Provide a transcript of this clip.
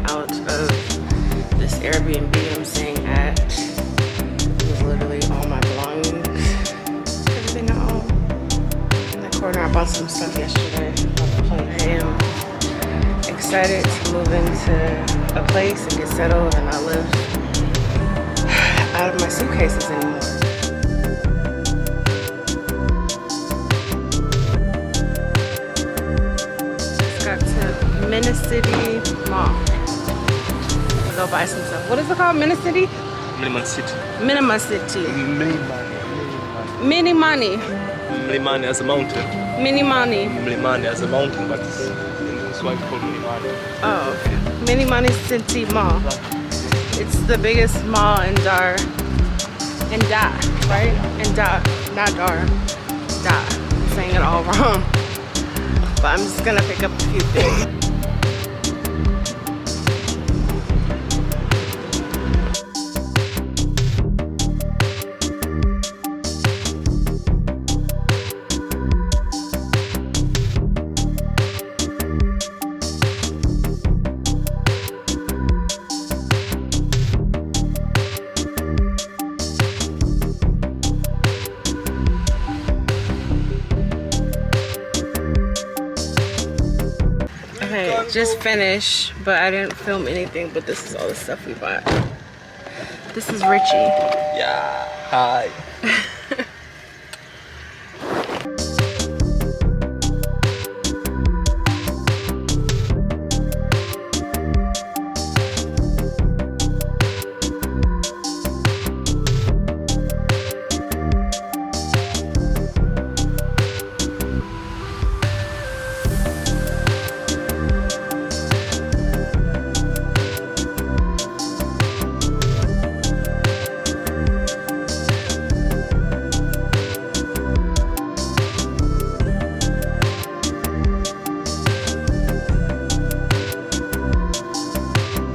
Out of this Airbnb I'm staying at. It was literally all my belongings, everything I own. In the corner, I bought some stuff yesterday. I am excited to move into a place and get settled and not live out of my suitcases anymore. Just got to City Mall. Go buy some stuff. What is it called? City? City. City. Mini Money. as a mountain. Money As a mountain, but it's in Swahili called Money. Oh, okay. City Mall. It's the biggest mall in Dar, right? In Dar, not Dar. Da. I'm saying it all wrong. But I'm just gonna pick up a few things. Okay, just finished, but I didn't film anything, but this is all the stuff we bought. This is Richie. Yeah, hi.